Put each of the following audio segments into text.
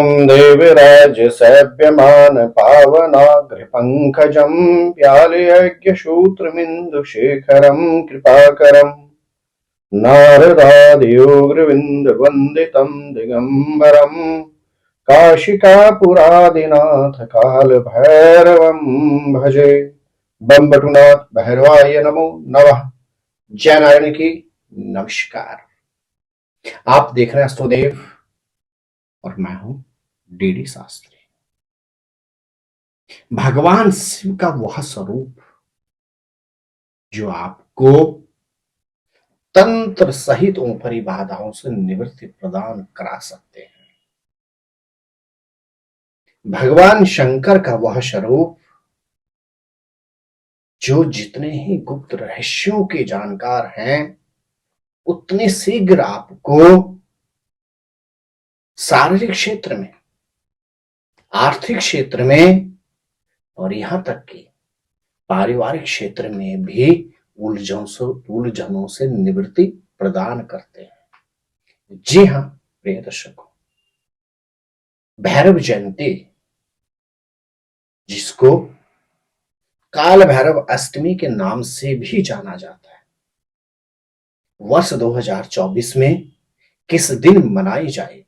देविराज सेव्यमान पावनाग्र पंकजम व्यालयज्ञसूत्रमिन्दु शेखरम कृपाकरम नारदादियोगृविन्दवन्दितं दिगम्बरम् काशिकापुरादिनाथ कालभैरवं भजे। बम बटुनाथ भैरवाय नमो नमः। जय नारायण की नमस्कार। आप देख रहे हैं अष्टोदेव और मैं हूं डीडी शास्त्री। भगवान शिव का वह स्वरूप जो आपको तंत्र सहित ऊपरी बाधाओं से निवृत्ति प्रदान करा सकते हैं। भगवान शंकर का वह स्वरूप जो जितने ही गुप्त रहस्यों के जानकार हैं उतने शीघ्र आपको शारीरिक क्षेत्र में, आर्थिक क्षेत्र में और यहां तक कि पारिवारिक क्षेत्र में भी उलझनों से निवृत्ति प्रदान करते हैं। जी हां प्रिय दर्शकों, भैरव जयंती जिसको काल भैरव अष्टमी के नाम से भी जाना जाता है, वर्ष 2024 में किस दिन मनाई जाएगी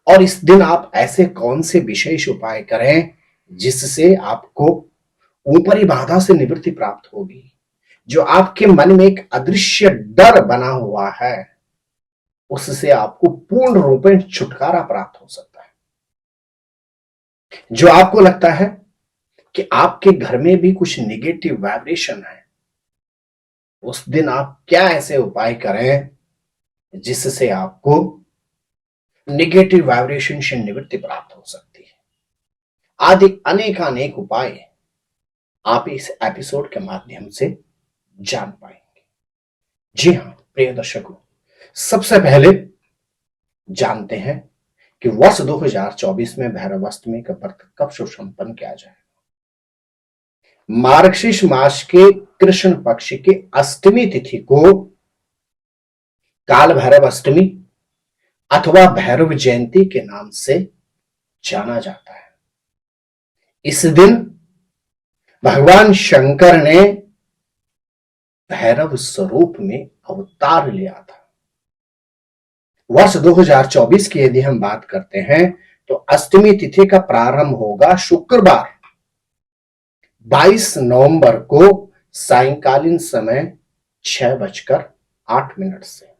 और इस दिन आप ऐसे कौन से विशेष उपाय करें जिससे आपको ऊपरी बाधा से निवृत्ति प्राप्त होगी। जो आपके मन में एक अदृश्य डर बना हुआ है उससे आपको पूर्ण रूप में छुटकारा प्राप्त हो सकता है। जो आपको लगता है कि आपके घर में भी कुछ निगेटिव वाइब्रेशन है, उस दिन आप क्या ऐसे उपाय करें जिससे आपको निगेटिव वाइब्रेशन से निवृत्ति प्राप्त हो सकती है। आदि अनेक उपाय आप इस एपिसोड के माध्यम से जान पाएंगे। जी हां प्रिय दर्शकों, सबसे पहले जानते हैं कि वर्ष 2024 में भैरव अष्टमी का व्रत कब शुभ संपन्न किया जाए। मार्गशीर्ष मास के कृष्ण पक्ष के अष्टमी तिथि को काल भैरव अष्टमी अथवा भैरव जयंती के नाम से जाना जाता है। इस दिन भगवान शंकर ने भैरव स्वरूप में अवतार लिया था। वर्ष 2024 की यदि हम बात करते हैं तो अष्टमी तिथि का प्रारंभ होगा शुक्रवार 22 नवंबर को सायंकालीन समय 6:08 से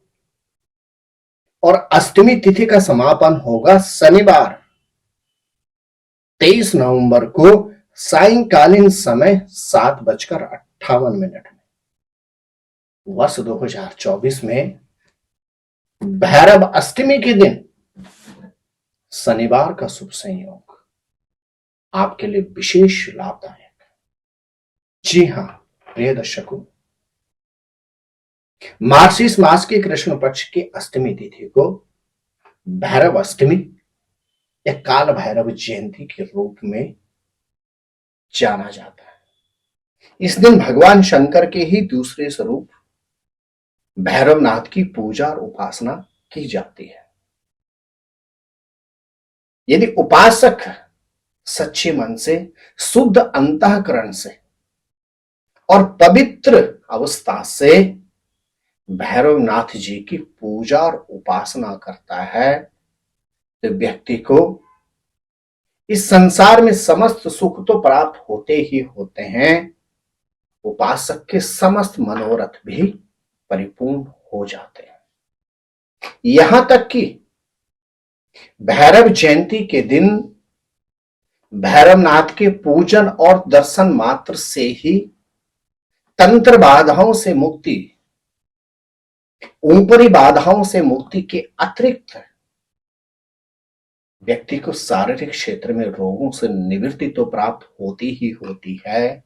और अष्टमी तिथि का समापन होगा शनिवार 23 नवंबर को सायंकालीन समय 7:58 में। वर्ष 2024 में भैरव अष्टमी के दिन शनिवार का शुभ संयोग आपके लिए विशेष लाभदायक है। जी हां प्रिय दर्शकों, मार्गशीर्ष मास के कृष्ण पक्ष की अष्टमी तिथि को भैरव अष्टमी या काल भैरव जयंती के रूप में जाना जाता है। इस दिन भगवान शंकर के ही दूसरे स्वरूप भैरवनाथ की पूजा और उपासना की जाती है। यदि उपासक सच्चे मन से, शुद्ध अंतःकरण से और पवित्र अवस्था से भैरवनाथ जी की पूजा और उपासना करता है तो व्यक्ति को इस संसार में समस्त सुख तो प्राप्त होते ही होते हैं, उपासक के समस्त मनोरथ भी परिपूर्ण हो जाते हैं। यहां तक कि भैरव जयंती के दिन भैरवनाथ के पूजन और दर्शन मात्र से ही तंत्र बाधाओं से मुक्ति, ऊपरी बाधाओं से मुक्ति के अतिरिक्त व्यक्ति को शारीरिक क्षेत्र में रोगों से निवृत्ति तो प्राप्त होती ही होती है,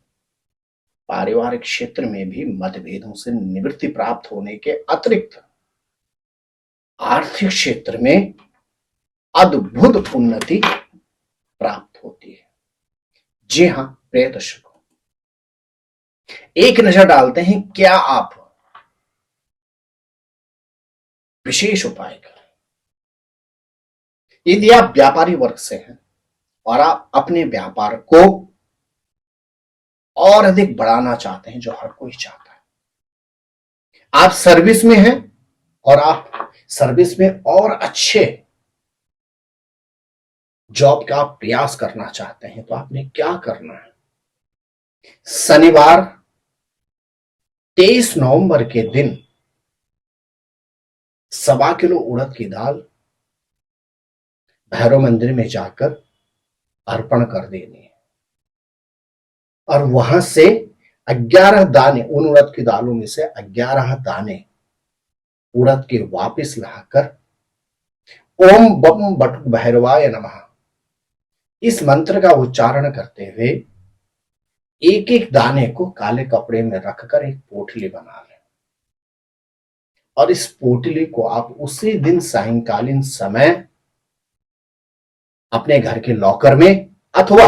पारिवारिक क्षेत्र में भी मतभेदों से निवृत्ति प्राप्त होने के अतिरिक्त आर्थिक क्षेत्र में अद्भुत उन्नति प्राप्त होती है। जी हां प्रिय दर्शकों, एक नजर डालते हैं क्या आप विशेष उपाय करें यदि आप व्यापारी वर्ग से हैं और आप अपने व्यापार को और अधिक बढ़ाना चाहते हैं, जो हर कोई चाहता है, आप सर्विस में हैं और आप सर्विस में और अच्छे जॉब का आप प्रयास करना चाहते हैं, तो आपने क्या करना है? शनिवार 23 नवंबर के दिन 1.25 किलो उड़द की दाल भैरव मंदिर में जाकर अर्पण कर देनी है और वहां से 11 दाने, उन उड़द की दालों में से 11 दाने उड़द के वापस लाकर ओम बम बटुक भैरवाय नमः इस मंत्र का उच्चारण करते हुए एक एक दाने को काले कपड़े में रखकर एक पोटली बना लें और इस पोटली को आप उसी दिन सायंकालीन समय अपने घर के लॉकर में अथवा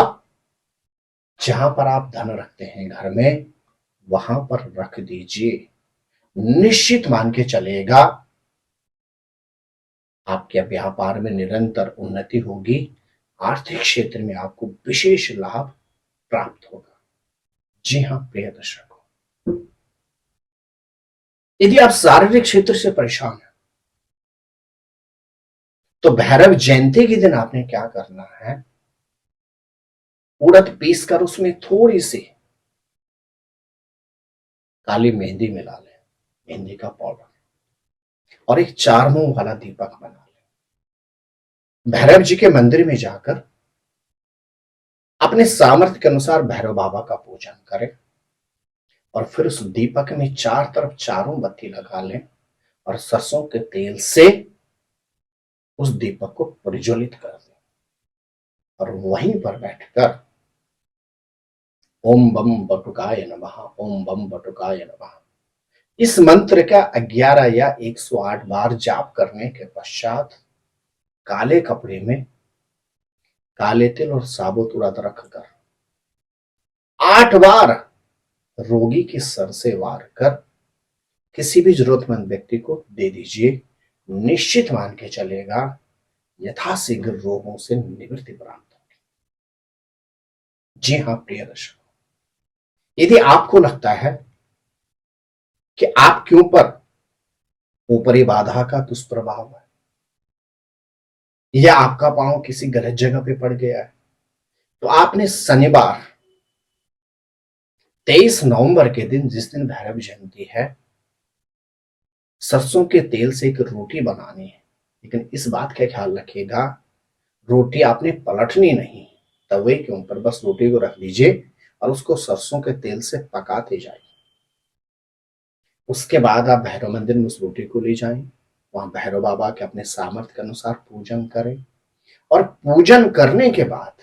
जहां पर आप धन रखते हैं घर में, वहां पर रख दीजिए। निश्चित मान के चलेगा आपके व्यापार में निरंतर उन्नति होगी, आर्थिक क्षेत्र में आपको विशेष लाभ प्राप्त होगा। जी हां प्रिय दर्शकों, यदि आप शारीरिक क्षेत्र से परेशान हैं तो भैरव जयंती के दिन आपने क्या करना है? उड़द पीस कर उसमें थोड़ी सी काली मेहंदी मिला लें, मेहंदी का पाउडर, और एक 4 मुंह वाला दीपक बना लें। भैरव जी के मंदिर में जाकर अपने सामर्थ्य के अनुसार भैरव बाबा का पूजन करें और फिर उस दीपक में 4 तरफ चारों बत्ती लगा लें और सरसों के तेल से उस दीपक को प्रज्वलित कर दें और वहीं पर बैठकर ओम बम बटुकाय नमः, ओम बम बटुकाय नमः इस मंत्र का 11 या 108 बार जाप करने के पश्चात काले कपड़े में काले तिल और साबुत उड़द रखकर 8 बार रोगी के सर से वार कर किसी भी जरूरतमंद व्यक्ति को दे दीजिए। निश्चित मान के चलेगा यथाशीघ्र रोगों से निवृत्ति प्राप्त होगी। जी हां प्रिय दर्शकों, यदि आपको लगता है कि आपके ऊपर ऊपरी बाधा का दुष्प्रभाव है या आपका पांव किसी गलत जगह पे पड़ गया है, तो आपने शनिवार 23 नवंबर के दिन, जिस दिन भैरव जयंती है, सरसों के तेल से एक रोटी बनानी है। लेकिन इस बात का ख्याल रखिएगा, रोटी आपने पलटनी नहीं, तवे के ऊपर बस रोटी को रख दीजिए और उसको सरसों के तेल से पकाते जाइए। उसके बाद आप भैरव मंदिर में उस रोटी को ले जाएं, वहां भैरव बाबा के अपने सामर्थ्य के अनुसार पूजन करें और पूजन करने के बाद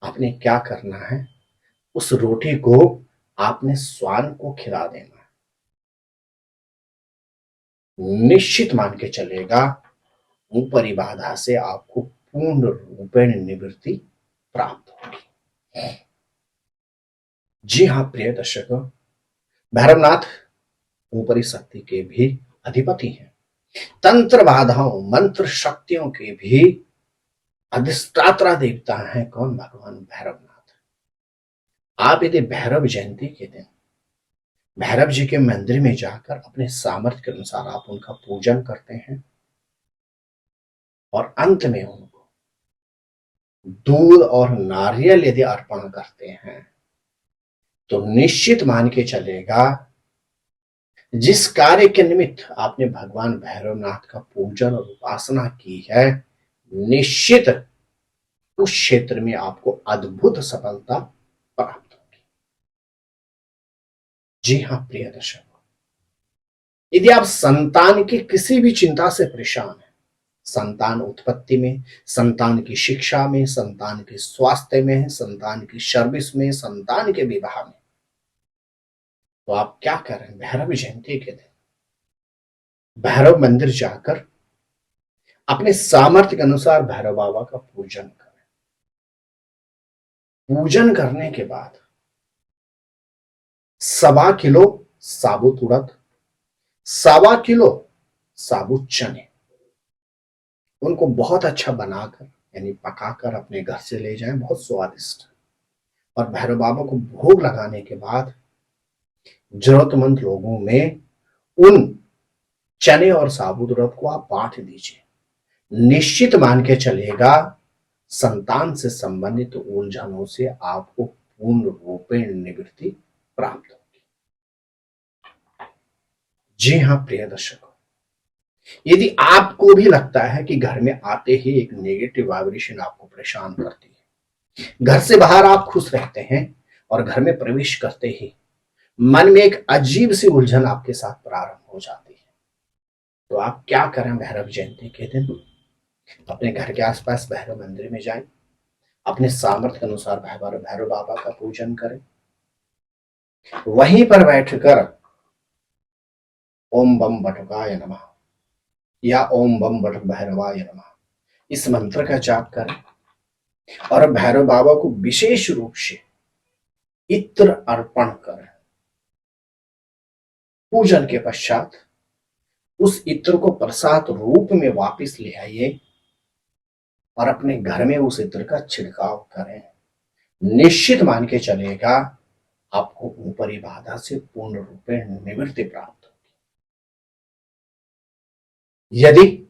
आपने क्या करना है? उस रोटी को आपने श्वान को खिला देना है। निश्चित मान के चलेगा ऊपरी बाधा से आपको पूर्ण रूपेण निवृत्ति प्राप्त होगी। जी हां प्रिय दर्शकों, भैरवनाथ ऊपरी शक्ति के भी अधिपति हैं, तंत्र बाधाओं मंत्र शक्तियों के भी अधिष्ठाता देवता हैं। कौन? भगवान भैरवनाथ। आप यदि भैरव जयंती के दिन भैरव जी के मंदिर में जाकर अपने सामर्थ्य के अनुसार आप उनका पूजन करते हैं और अंत में उनको दूध और नारियल यदि अर्पण करते हैं, तो निश्चित मान के चलेगा जिस कार्य के निमित्त आपने भगवान भैरवनाथ का पूजन और उपासना की है, निश्चित उस क्षेत्र में आपको अद्भुत सफलता प्राप्त होगी। जी हां प्रिय दर्शकों, यदि आप संतान की किसी भी चिंता से परेशान हैं, संतान उत्पत्ति में, संतान की शिक्षा में, संतान के स्वास्थ्य में, संतान की सर्विस में, संतान के विवाह में, तो आप क्या करें? भैरव जयंती के दिन भैरव मंदिर जाकर अपने सामर्थ्य के अनुसार भैरव बाबा का पूजन करें। पूजन करने के बाद 1.25 किलो साबुत उड़द, 1.25 किलो साबुत चने उनको बहुत अच्छा बनाकर यानी पकाकर अपने घर से ले जाएं, बहुत स्वादिष्ट। और भैरव बाबा को भोग लगाने के बाद जरूरतमंद लोगों में उन चने और साबुत उड़द को आप बांट दीजिए। निश्चित मान के चलेगा संतान से संबंधित उलझनों से आपको पूर्ण रूपेण निवृत्ति प्राप्त होगी। जी हाँ प्रिय दर्शकों, यदि आपको भी लगता है कि घर में आते ही एक नेगेटिव वाइब्रेशन आपको परेशान करती है, घर से बाहर आप खुश रहते हैं और घर में प्रवेश करते ही मन में एक अजीब सी उलझन आपके साथ प्रारंभ हो जाती है, तो आप क्या करें? भैरव जयंती के दिन अपने घर के आसपास भैरव मंदिर में जाएं, अपने सामर्थ्य के अनुसार भैरव बाबा का पूजन करें, वहीं पर बैठकर ओम बम बटुकाय नमः या ओम बम बट भैरवाय नमः इस मंत्र का जाप करें और भैरव बाबा को विशेष रूप से इत्र अर्पण करें। पूजन के पश्चात उस इत्र को प्रसाद रूप में वापस ले आइए और अपने घर में उस इत्र का छिड़काव करें। निश्चित मान के चलेगा आपको ऊपरी बाधा से पूर्ण रूप में निवृत्ति प्राप्त होगी। यदि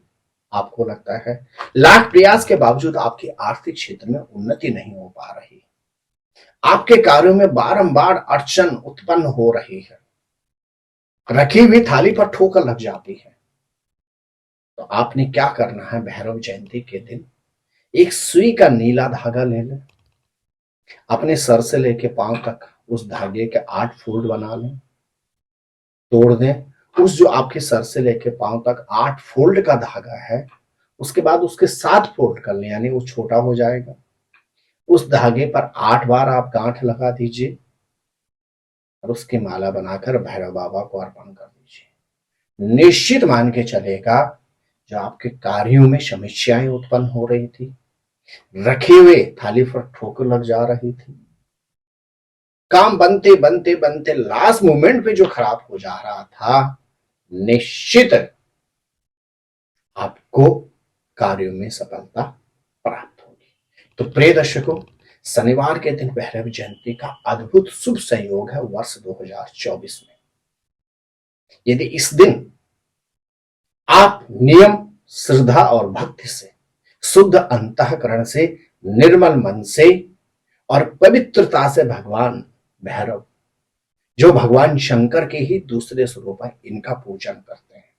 आपको लगता है लाख प्रयास के बावजूद आपकी आर्थिक क्षेत्र में उन्नति नहीं हो पा रही, आपके कार्यों में बारंबार अड़चन उत्पन्न हो रही है, रखी हुई थाली पर ठोकर लग जाती है, तो आपने क्या करना है? भैरव जयंती के दिन एक सुई का नीला धागा ले लें, अपने सर से लेके पांव तक उस धागे के 8 फोल्ड बना लें, तोड़ दें। उस जो आपके सर से लेके पांव तक 8 फोल्ड का धागा है, उसके बाद उसके 7 फोल्ड कर लें, यानी वो छोटा हो जाएगा। उस धागे पर 8 बार आप गांठ लगा दीजिए और उसकी माला बनाकर भैरव बाबा को अर्पण कर दीजिए। निश्चित मान के चलेगा जो आपके कार्यों में समस्याएं उत्पन्न हो रही थी, रखे हुए थाली पर ठोकर लग जा रही थी, काम बनते बनते बनते लास्ट मोमेंट पे जो खराब हो जा रहा था, निश्चित आपको कार्यों में सफलता प्राप्त होगी। तो प्रिय दर्शकों, शनिवार के दिन भैरव जयंती का अद्भुत शुभ संयोग है वर्ष 2024 में। यदि इस दिन आप नियम, श्रद्धा और भक्ति से, शुद्ध अंतःकरण से, निर्मल मन से और पवित्रता से भगवान भैरव, जो भगवान शंकर के ही दूसरे स्वरूप है, इनका पूजन करते हैं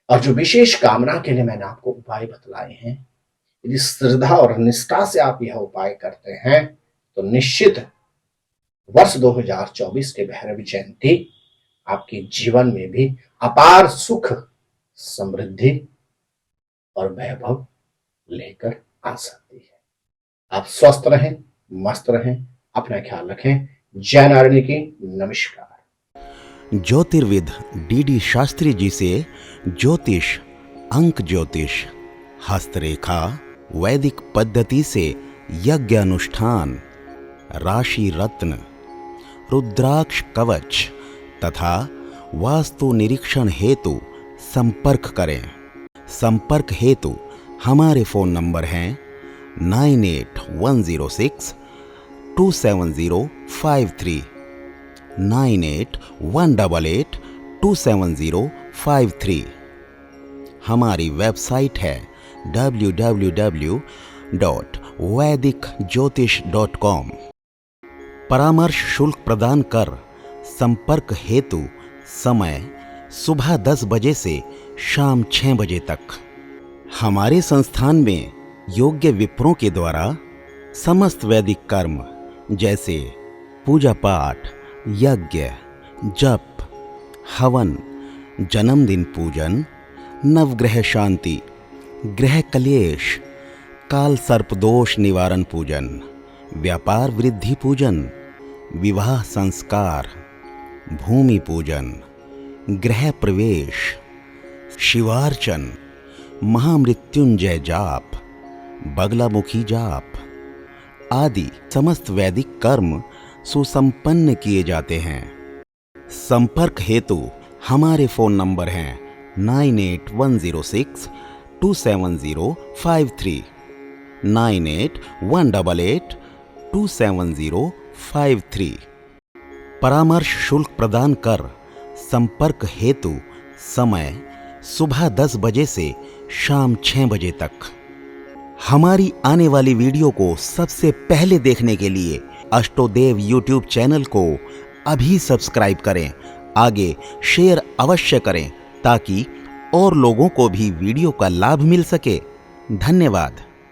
और जो विशेष कामना के लिए मैंने आपको उपाय बतलाए हैं, यदि श्रद्धा और निष्ठा से आप यह उपाय करते हैं तो निश्चित वर्ष 2024 के भैरव जयंती आपके जीवन में भी अपार सुख, समृद्धि और वैभव लेकर आ सकती है। आप स्वस्थ रहें, मस्त रहें, अपना ख्याल रखें। जय नारायण की नमस्कार। ज्योतिर्विद डीडी शास्त्री जी से ज्योतिष, अंक ज्योतिष, हस्तरेखा, वैदिक पद्धति से यज्ञ अनुष्ठान, राशि रत्न, रुद्राक्ष कवच तथा वास्तु निरीक्षण हेतु संपर्क करें। संपर्क हेतु हमारे फोन नंबर हैं 9810627053, 9818827053। हमारी वेबसाइट है www.vedicjyotish.com। परामर्श शुल्क प्रदान कर संपर्क हेतु समय सुबह 10 बजे से शाम 6 बजे तक। हमारे संस्थान में योग्य विप्रों के द्वारा समस्त वैदिक कर्म जैसे पूजा पाठ, यज्ञ, जप, हवन, जन्मदिन पूजन, नवग्रह शांति, ग्रह कलेश, काल सर्प दोष निवारण पूजन, व्यापार वृद्धि पूजन, विवाह संस्कार, भूमि पूजन, गृह प्रवेश, शिवार्चन, महामृत्युंजय जाप, बगलामुखी जाप आदि समस्त वैदिक कर्म सुसंपन्न किए जाते हैं। संपर्क हेतु हमारे फोन नंबर हैं 9810627053, 9818827053 9818827053। परामर्श शुल्क प्रदान कर संपर्क हेतु समय सुबह 10 बजे से शाम 6 बजे तक। हमारी आने वाली वीडियो को सबसे पहले देखने के लिए अष्टोदेव यूट्यूब चैनल को अभी सब्सक्राइब करें। आगे शेयर अवश्य करें ताकि और लोगों को भी वीडियो का लाभ मिल सके। धन्यवाद।